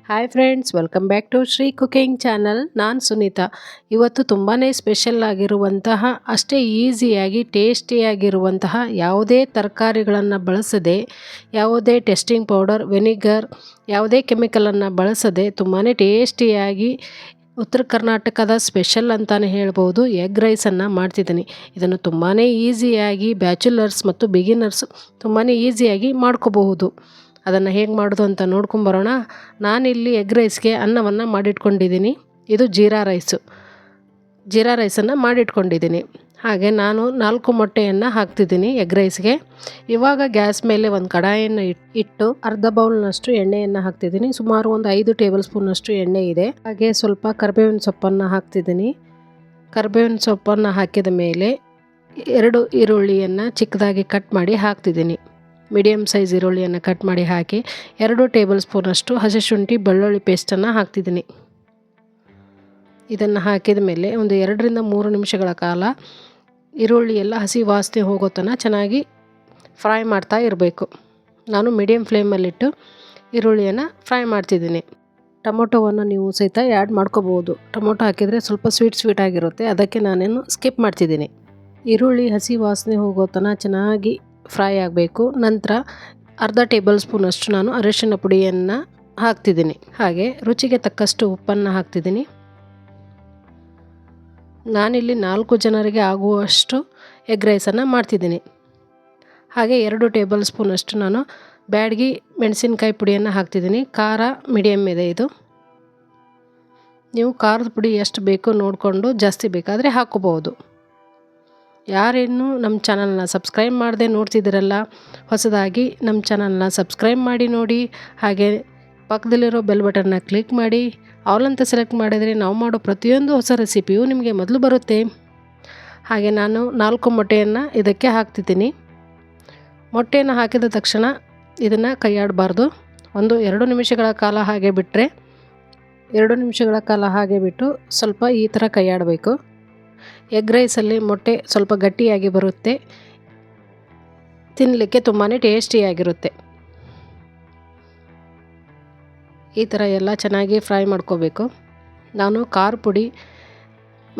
Hi friends, welcome back to Shri cooking channel. ನಾನು ಸುನೀತಾ. ಇವತ್ತು ತುಂಬಾ ಸ್ಪೆಷಲ್ ಆಗಿರುವಂತಹ, ಅಷ್ಟೇ ಈಸಿಯಾಗಿ ಟೇಸ್ಟಿಯಾಗಿರುವಂತಹ, ಯಾವುದೇ ತರಕಾರಿಗಳನ್ನು ಬಳಸದೆ, ಯಾವುದೇ ಟೆಸ್ಟಿಂಗ್ ಪೌಡರ್, ವಿನಿಗರ್, ಯಾವುದೇ ಕೆಮಿಕಲನ್ನು ಬಳಸದೆ ತುಂಬಾ ಟೇಸ್ಟಿಯಾಗಿ ಉತ್ತರ ಕರ್ನಾಟಕದ ಸ್ಪೆಷಲ್ ಅಂತಲೇ ಹೇಳ್ಬೋದು ಎಗ್ ರೈಸನ್ನು ಮಾಡ್ತಿದ್ದೀನಿ. ಇದನ್ನು ತುಂಬಾ ಈಸಿಯಾಗಿ ಬ್ಯಾಚುಲರ್ಸ್ ಮತ್ತು ಬಿಗಿನರ್ಸ್ ತುಂಬಾ ಈಸಿಯಾಗಿ ಮಾಡ್ಕೋಬಹುದು. ಅದನ್ನು ಹೇಗೆ ಮಾಡೋದು ಅಂತ ನೋಡ್ಕೊಂಬರೋಣ. ನಾನಿಲ್ಲಿ ಎಗ್ ರೈಸ್ಗೆ ಅನ್ನವನ್ನು ಮಾಡಿಟ್ಕೊಂಡಿದ್ದೀನಿ. ಇದು ಜೀರಾ ರೈಸನ್ನು ಮಾಡಿಟ್ಕೊಂಡಿದ್ದೀನಿ. ಹಾಗೆ ನಾನು 4 ಮೊಟ್ಟೆಯನ್ನು ಹಾಕ್ತಿದ್ದೀನಿ ಎಗ್ ರೈಸ್ಗೆ. ಇವಾಗ ಗ್ಯಾಸ್ ಮೇಲೆ ಒಂದು ಕಡಾಯಿಯನ್ನು ಇಟ್ಟು ಅರ್ಧ ಬೌಲ್ನಷ್ಟು ಎಣ್ಣೆಯನ್ನು ಹಾಕ್ತಿದ್ದೀನಿ. ಸುಮಾರು ಒಂದು 5 ಟೇಬಲ್ ಸ್ಪೂನಷ್ಟು ಎಣ್ಣೆ ಇದೆ. ಹಾಗೆ ಸ್ವಲ್ಪ ಕರಿಬೇವಿನ ಸೊಪ್ಪನ್ನು ಹಾಕ್ತಿದ್ದೀನಿ. ಕರಿಬೇವಿನ ಸೊಪ್ಪನ್ನು ಹಾಕಿದ ಮೇಲೆ 2 ಈರುಳ್ಳಿಯನ್ನು ಚಿಕ್ಕದಾಗಿ ಕಟ್ ಮಾಡಿ ಹಾಕ್ತಿದ್ದೀನಿ. ಮೀಡಿಯಮ್ ಸೈಜ್ ಈರುಳ್ಳಿಯನ್ನು ಕಟ್ ಮಾಡಿ ಹಾಕಿ 2 ಟೇಬಲ್ ಸ್ಪೂನಷ್ಟು ಹಸಿಶುಂಠಿ ಬೆಳ್ಳುಳ್ಳಿ ಪೇಸ್ಟನ್ನು ಹಾಕ್ತಿದ್ದೀನಿ. ಇದನ್ನು ಹಾಕಿದ ಮೇಲೆ ಒಂದು 2ರಿಂದ 3 ನಿಮಿಷಗಳ ಕಾಲ ಈರುಳ್ಳಿ ಎಲ್ಲ ಹಸಿ ವಾಸನೆ ಹೋಗೋ ತನಕ ಚೆನ್ನಾಗಿ ಫ್ರೈ ಮಾಡ್ತಾ ಇರಬೇಕು. ನಾನು ಮೀಡಿಯಮ್ ಫ್ಲೇಮಲ್ಲಿಟ್ಟು ಈರುಳ್ಳಿಯನ್ನು ಫ್ರೈ ಮಾಡ್ತಿದ್ದೀನಿ. ಟೊಮೊಟೊವನ್ನು ನೀವು ಸಹಿತ ಆ್ಯಡ್ ಮಾಡ್ಕೋಬೋದು. ಟೊಮೊಟೊ ಹಾಕಿದರೆ ಸ್ವಲ್ಪ ಸ್ವೀಟ್ ಆಗಿರುತ್ತೆ, ಅದಕ್ಕೆ ನಾನೇನು ಸ್ಕಿಪ್ ಮಾಡ್ತಿದ್ದೀನಿ. ಈರುಳ್ಳಿ ಹಸಿ ವಾಸನೆ ಹೋಗೋ ತನಕ ಚೆನ್ನಾಗಿ ಫ್ರೈ ಆಗಬೇಕು. ನಂತರ ಅರ್ಧ ಟೇಬಲ್ ಸ್ಪೂನಷ್ಟು ನಾನು ಅರಿಶಿನ ಪುಡಿಯನ್ನು ಹಾಕ್ತಿದ್ದೀನಿ. ಹಾಗೆ ರುಚಿಗೆ ತಕ್ಕಷ್ಟು ಉಪ್ಪನ್ನು ಹಾಕ್ತಿದ್ದೀನಿ. ನಾನಿಲ್ಲಿ 4 ಜನರಿಗೆ ಆಗುವಷ್ಟು ಎಗ್ ರೈಸನ್ನು ಮಾಡ್ತಿದ್ದೀನಿ. ಹಾಗೆ 2 ಟೇಬಲ್ ಸ್ಪೂನಷ್ಟು ನಾನು ಬ್ಯಾಡಗಿ ಮೆಣಸಿನಕಾಯಿ ಪುಡಿಯನ್ನು ಹಾಕ್ತಿದ್ದೀನಿ. ಖಾರ ಮೀಡಿಯಮ್ ಇದೆ ಇದು. ನೀವು ಖಾರದ ಪುಡಿ ಎಷ್ಟು ಬೇಕೋ ನೋಡಿಕೊಂಡು ಜಾಸ್ತಿ ಬೇಕಾದರೆ ಹಾಕ್ಕೋಬಹುದು. ಯಾರೇನು ನಮ್ಮ ಚಾನಲ್ನ ಸಬ್ಸ್ಕ್ರೈಬ್ ಮಾಡದೆ ನೋಡ್ತಿದ್ದೀರಲ್ಲ, ಹೊಸದಾಗಿ ನಮ್ಮ ಚಾನಲ್ನ ಸಬ್ಸ್ಕ್ರೈಬ್ ಮಾಡಿ ನೋಡಿ. ಹಾಗೆ ಪಕ್ಕದಲ್ಲಿರೋ ಬೆಲ್ ಬಟನ್ನ ಕ್ಲಿಕ್ ಮಾಡಿ ಆಲ್ ಅಂತ ಸೆಲೆಕ್ಟ್ ಮಾಡಿದರೆ ನಾವು ಮಾಡೋ ಪ್ರತಿಯೊಂದು ಹೊಸ ರೆಸಿಪಿಯು ನಿಮಗೆ ಮೊದಲು ಬರುತ್ತೆ. ಹಾಗೆ ನಾನು 4 ಮೊಟ್ಟೆಯನ್ನು ಇದಕ್ಕೆ ಹಾಕ್ತಿದ್ದೀನಿ. ಮೊಟ್ಟೆಯನ್ನು ಹಾಕಿದ ತಕ್ಷಣ ಇದನ್ನು ಕೈಯಾಡಬಾರ್ದು. 2 ನಿಮಿಷಗಳ ಕಾಲ ಹಾಗೆ ಬಿಟ್ಟರೆ 2 ನಿಮಿಷಗಳ ಕಾಲ ಹಾಗೆ ಬಿಟ್ಟು ಸ್ವಲ್ಪ ಈ ಥರ ಕೈಯಾಡಬೇಕು. ಎಗ್ ರೈಸಲ್ಲಿ ಮೊಟ್ಟೆ ಸ್ವಲ್ಪ ಗಟ್ಟಿಯಾಗಿ ಬರುತ್ತೆ, ತಿನ್ನಲಿಕ್ಕೆ ತುಂಬಾ ಟೇಸ್ಟಿಯಾಗಿರುತ್ತೆ. ಈ ಥರ ಎಲ್ಲ ಚೆನ್ನಾಗಿ ಫ್ರೈ ಮಾಡ್ಕೋಬೇಕು. ನಾನು ಖಾರ ಪುಡಿ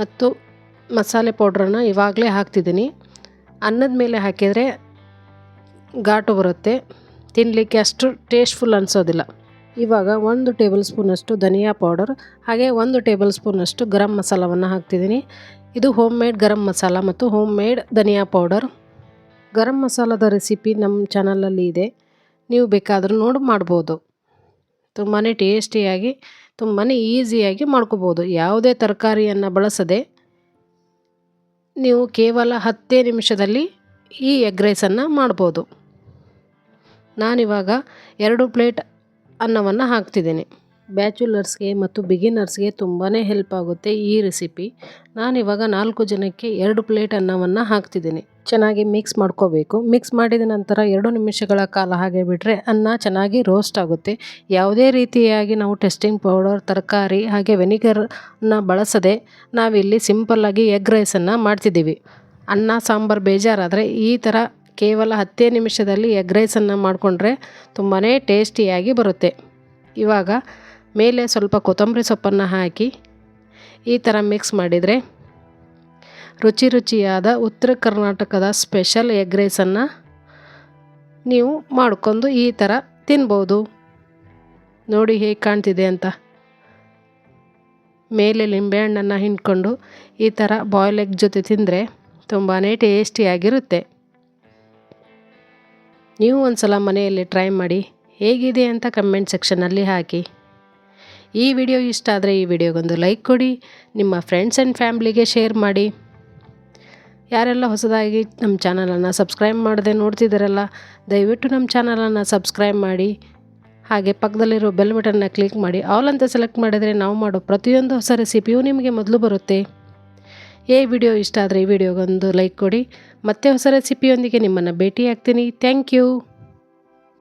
ಮತ್ತು ಮಸಾಲೆ ಪೌಡ್ರನ್ನು ಇವಾಗಲೇ ಹಾಕ್ತಿದ್ದೀನಿ. ಅನ್ನದ ಮೇಲೆ ಹಾಕಿದರೆ ಘಾಟು ಬರುತ್ತೆ, ತಿನ್ನಲಿಕ್ಕೆ ಅಷ್ಟು ಟೇಸ್ಟ್ಫುಲ್ ಅನಿಸೋದಿಲ್ಲ. ಇವಾಗ 1 ಟೇಬಲ್ ಸ್ಪೂನಷ್ಟು ಧನಿಯಾ ಪೌಡರ್, ಹಾಗೆ 1 ಟೇಬಲ್ ಸ್ಪೂನಷ್ಟು ಗರಂ ಮಸಾಲವನ್ನು ಹಾಕ್ತಿದ್ದೀನಿ. ಇದು ಹೋಮ್ ಮೇಡ್ ಗರಂ ಮಸಾಲ ಮತ್ತು ಹೋಮ್ ಮೇಡ್ ಧನಿಯಾ ಪೌಡರ್. ಗರಂ ಮಸಾಲದ ರೆಸಿಪಿ ನಮ್ಮ ಚಾನಲಲ್ಲಿ ಇದೆ, ನೀವು ಬೇಕಾದರೂ ನೋಡಿ ಮಾಡ್ಬೋದು. ತುಂಬಾ ಟೇಸ್ಟಿಯಾಗಿ ತುಂಬಾ ಈಸಿಯಾಗಿ ಮಾಡ್ಕೋಬೋದು. ಯಾವುದೇ ತರಕಾರಿಯನ್ನು ಬಳಸದೆ ನೀವು ಕೇವಲ 10 ನಿಮಿಷದಲ್ಲಿ ಈ ಎಗ್ ರೈಸನ್ನು ಮಾಡ್ಬೋದು. ನಾನಿವಾಗ 2 ಪ್ಲೇಟ್ ಅನ್ನವನ್ನು ಹಾಕ್ತಿದ್ದೀನಿ. ಬ್ಯಾಚುಲರ್ಸ್ಗೆ ಮತ್ತು ಬಿಗಿನರ್ಸ್ಗೆ ತುಂಬಾ ಹೆಲ್ಪ್ ಆಗುತ್ತೆ ಈ ರೆಸಿಪಿ. ನಾನಿವಾಗ 4 ಜನಕ್ಕೆ 2 ಪ್ಲೇಟ್ ಅನ್ನವನ್ನು ಹಾಕ್ತಿದ್ದೀನಿ. ಚೆನ್ನಾಗಿ ಮಿಕ್ಸ್ ಮಾಡ್ಕೋಬೇಕು. ಮಿಕ್ಸ್ ಮಾಡಿದ ನಂತರ 2 ನಿಮಿಷಗಳ ಕಾಲ ಹಾಗೆ ಬಿಟ್ಟರೆ ಅನ್ನ ಚೆನ್ನಾಗಿ ರೋಸ್ಟ್ ಆಗುತ್ತೆ. ಯಾವುದೇ ರೀತಿಯಾಗಿ ನಾವು ಟೆಸ್ಟಿಂಗ್ ಪೌಡರ್, ತರಕಾರಿ ಹಾಗೆ ವೆನಿಗರನ್ನು ಬಳಸದೆ ನಾವಿಲ್ಲಿ ಸಿಂಪಲ್ಲಾಗಿ ಎಗ್ ರೈಸನ್ನು ಮಾಡ್ತಿದ್ದೀವಿ. ಅನ್ನ ಸಾಂಬಾರು ಬೇಜಾರಾದರೆ ಈ ಥರ ಕೇವಲ 10 ನಿಮಿಷದಲ್ಲಿ ಎಗ್ ರೈಸನ್ನು ಮಾಡಿಕೊಂಡ್ರೆ ತುಂಬಾ ಟೇಸ್ಟಿಯಾಗಿ ಬರುತ್ತೆ. ಇವಾಗ ಮೇಲೆ ಸ್ವಲ್ಪ ಕೊತ್ತಂಬರಿ ಸೊಪ್ಪನ್ನು ಹಾಕಿ ಈ ಥರ ಮಿಕ್ಸ್ ಮಾಡಿದರೆ ರುಚಿಯಾದ ಉತ್ತರ ಕರ್ನಾಟಕದ ಸ್ಪೆಷಲ್ ಎಗ್ ರೈಸನ್ನು ನೀವು ಮಾಡ್ಕೊಂಡು ಈ ಥರ ತಿನ್ಬೋದು. ನೋಡಿ ಹೇಗೆ ಕಾಣ್ತಿದೆ ಅಂತ. ಮೇಲೆ ಲಿಂಬೆಹಣ್ಣನ್ನು ಹಿಂಡ್ಕೊಂಡು ಈ ಥರ ಬಾಯ್ಲ್ ಎಗ್ ಜೊತೆ ತಿಂದರೆ ತುಂಬಾ ಟೇಸ್ಟಿಯಾಗಿರುತ್ತೆ. ನೀವು ಒಂದು ಸಲ ಮನೆಯಲ್ಲಿ ಟ್ರೈ ಮಾಡಿ, ಹೇಗಿದೆ ಅಂತ ಕಮೆಂಟ್ ಸೆಕ್ಷನಲ್ಲಿ ಹಾಕಿ. ಈ ವಿಡಿಯೋ ಇಷ್ಟ ಆದರೆ ಈ ವಿಡಿಯೋಗೊಂದು ಲೈಕ್ ಕೊಡಿ, ನಿಮ್ಮ ಫ್ರೆಂಡ್ಸ್ ಆ್ಯಂಡ್ ಫ್ಯಾಮ್ಲಿಗೆ ಶೇರ್ ಮಾಡಿ. ಯಾರೆಲ್ಲ ಹೊಸದಾಗಿ ನಮ್ಮ ಚಾನಲನ್ನು ಸಬ್ಸ್ಕ್ರೈಬ್ ಮಾಡದೆ ನೋಡ್ತಿದ್ದಾರಲ್ಲ, ದಯವಿಟ್ಟು ನಮ್ಮ ಚಾನಲನ್ನು ಸಬ್ಸ್ಕ್ರೈಬ್ ಮಾಡಿ. ಹಾಗೆ ಪಕ್ಕದಲ್ಲಿರೋ ಬೆಲ್ ಬಟನ್ನ ಕ್ಲಿಕ್ ಮಾಡಿ ಆಲ್ ಅಂತ ಸೆಲೆಕ್ಟ್ ಮಾಡಿದರೆ ನಾವು ಮಾಡೋ ಪ್ರತಿಯೊಂದು ಹೊಸ ರೆಸಿಪಿಯು ನಿಮಗೆ ಮೊದಲು ಬರುತ್ತೆ. ಈ ವಿಡಿಯೋ ಇಷ್ಟ ಆದರೆ ಈ ವಿಡಿಯೋಗೊಂದು ಲೈಕ್ ಕೊಡಿ. ಮತ್ತೆ ಹೊಸ ರೆಸಿಪಿಯೊಂದಿಗೆ ನಿಮ್ಮನ್ನು ಭೇಟಿ ಆಗ್ತೀನಿ. Thank you.